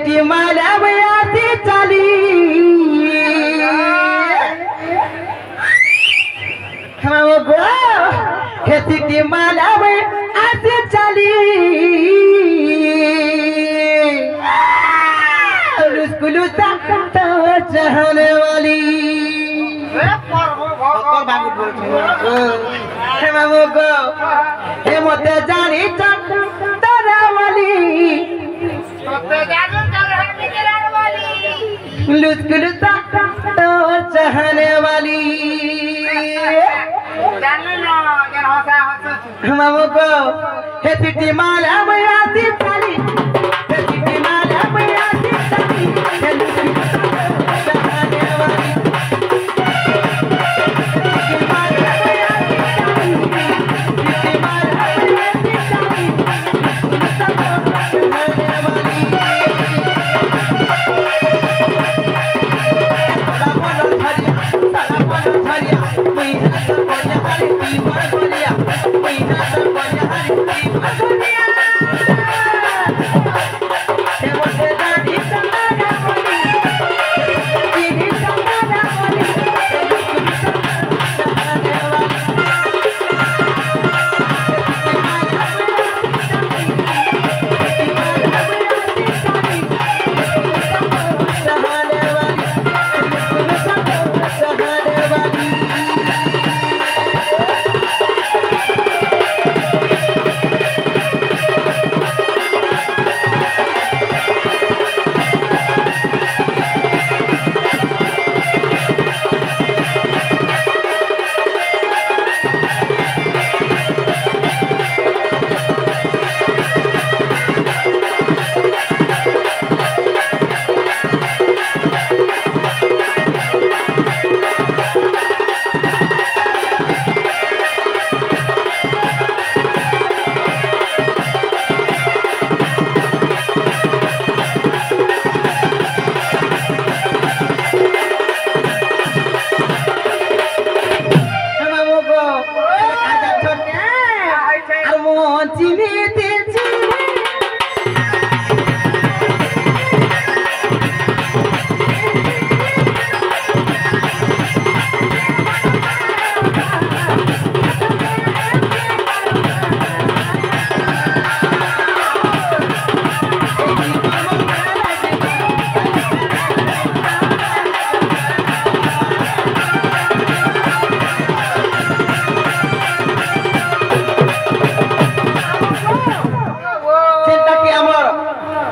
city माला में आती चली मामू को हे सिटी माला में आती चली स्कूल तो चाहने वाली हे मामू को हे मोते जानी तोरा वाली लुस्कुलुता तो चाहने वाली मामू को हे सिटी माला में आती चली हे सिटी माला में आती चली हे लुस्कुलुता चाहने वाली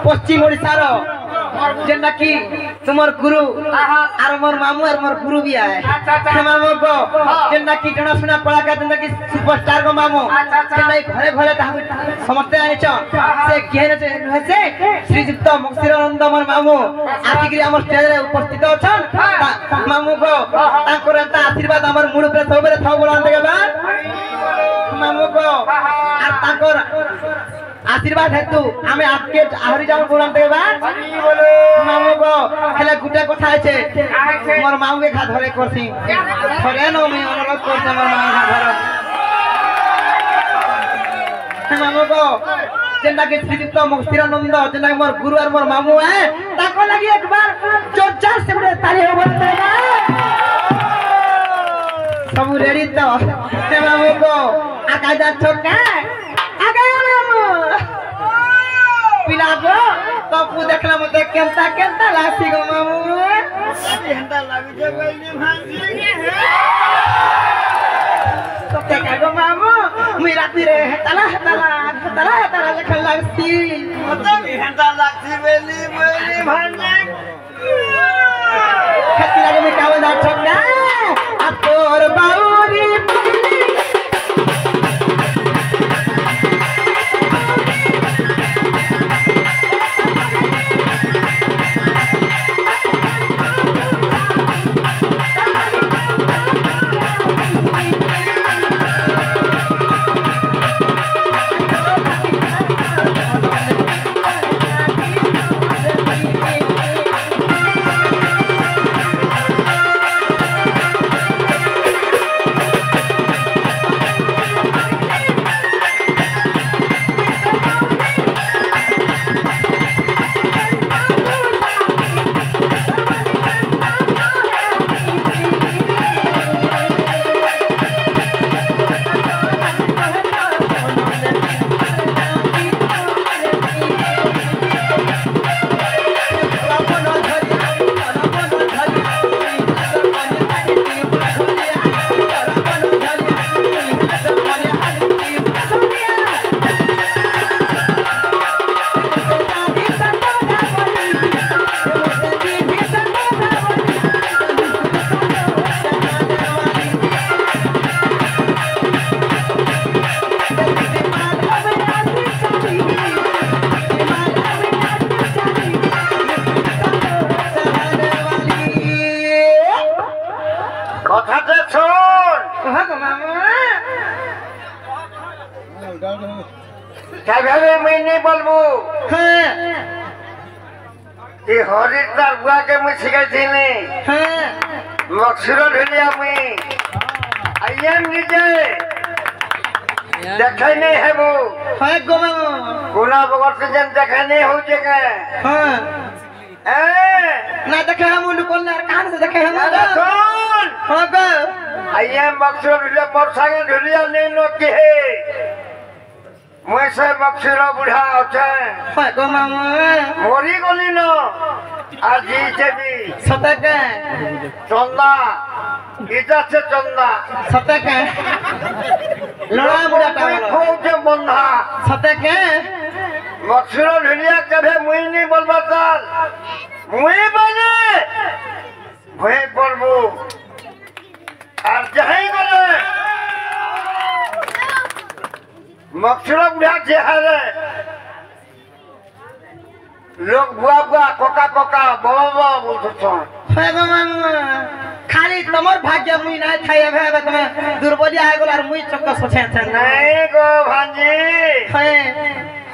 पश्चिम ओडिशार जेना कि तुमर गुरु आर मोर मामू आर मोर गुरु भी आए मामू को जेना कि जणा सुना कलाकार जेना कि सुपरस्टार को मामू जेना घरे घरे समस्त आनिछ से केने से श्रीयुक्त मुक्तिरानंद मोर मामू आतिगिरी हमर स्टेज रे उपस्थित अछन मामू को तांकर आशीर्वाद हमर मूड पे सबरे थाउ बोलान देबा मामू को आर तांकर आशीर्वाद हेतु आमे आपके आहरी जाऊ बोलान देबा मामू को हेले गुटे कथा আছে मोर मामू के खा धरे करसी थरे न मैं अनुरोध करते मोर मामू खा धरे मामू को जेना के श्रीयुक्त मुक्तिरानंद जेना मोर गुरु और मोर मामू है ताको लागि एक बार जोरदार से बड़े ताली हो बोलते सब रेडी तो ते मामू को आकाजा छोका आगे मामू पिला को तपु देखला मते केनता केनता लासी गो मामू केनता लागि जे गइली भांजी तो ते का गो मामू मुई राती रे तला लेखन लागसी मते हेंता लागसी बेली भांजी खती लागे में कावा दा छोका आ तोर बाउरी तबे मैं नहीं बोलबो हां ये हरिदार बुआ के मैं सिखाई थी नहीं हां मक्सुर ढलिया मैं आयम निजे देखे नहीं है वो हां गो मामू गुना बगल से जन देखे नहीं हो जगह हां ए ना देखे हम लुकोल ना कान से देखे हम सुन हां गो आयम मक्सुर ढलिया मोर संगे ढलिया नहीं नो के मैं से मक्सुर बुढ़ा होते हां गो मामू मोरी गली नो आज जी भी सतक चंदा इधर से चंदा सतक लड़ा बुढ़ा टावल खूब से बंधा सतक मक्सुर ढलिया कभी मुई नहीं बोलबा चल मुई बने मुई बोलबो और जहीं गले मक्सुर बुढ़ा जे हरे लोग बुआ बुआ कोका कोका बाबा बोलते छन हां गो मामू खाली तमर भाग्य मुई ना खाए भे तमे दुर्बलिया आ गेल और मुई चक्क सोचे छ नहीं गो भांजी हां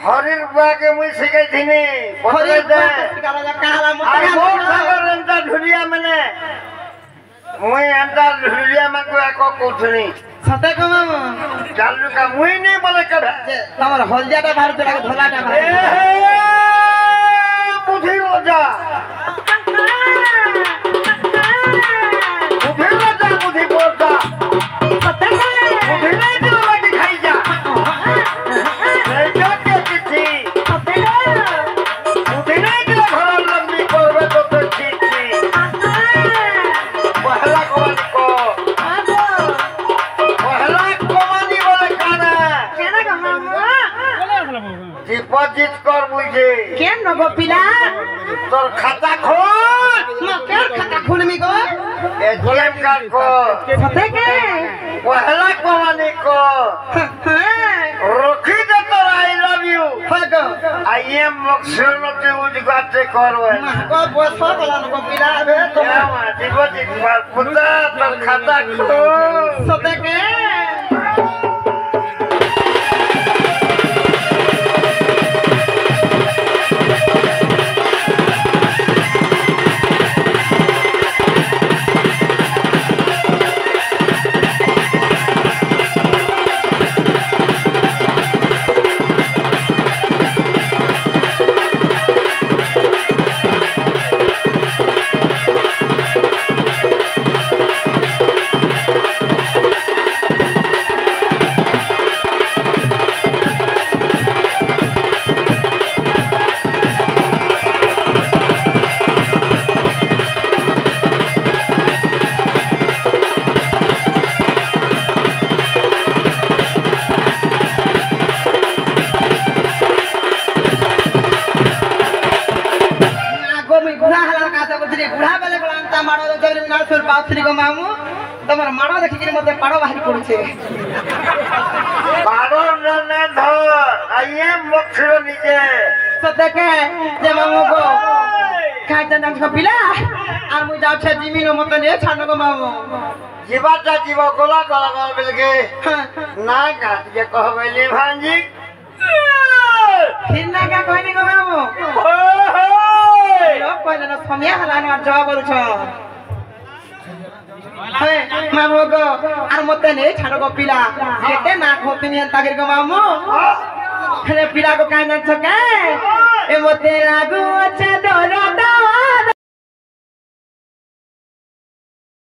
हरिर बुआ के मुई सिखाई थी नहीं हरि बोले दे काला काला आई मोर मोटा सागर अंता ढुलिया मने मुई अंता ढुलिया में को एको कोठनी सतक मामू चालू का मुई नहीं बोले कबे तमर हलदियाटा बाहर चला के धोलाटा ए बाहर बुद्धि रोजा बुद्धि बोलता सतक बुद्धि नहीं तो लगी खाई जा नहीं जो के किसी बुद्धि नहीं तो घर लंबी करबे तो ठीक थी पहला कमानी बोले काना डिपॉजिट कर बुझे केन न गो पिला तोर खाता खोल म केन खाता खुलमी गो एटीएम कार्ड को सतक पहला कमानी को रोकी दे तो आई लव यू फगो आई एम मक्सुर ते उजगाते करवे गो बसो गला न गो पिला बे तो क्या मा डिपॉजिट पर पुता तोर खाता खोल सतक मामू तमर माड़ो देखि मते पाड़ो बाहरी पड़ुछे बारो न धर आइए मक्सुर निजे सतके जे मामू को खाइते नाम को पिला आर मु जाउ छे जिमिन मते ने छानो को मामू जीवाटा जीव गोला गोला गोला मिलके ना काट के कहबेली भांजी फिर ना का कहनी को मामू लोग कहले न समिया हलान जवाब बरु छ हे मामू को आर मते ने छानो को पिला केते ना खोतिनी तागिर को मामू अरे पिला को कान न छके ए मते लागू अच्छा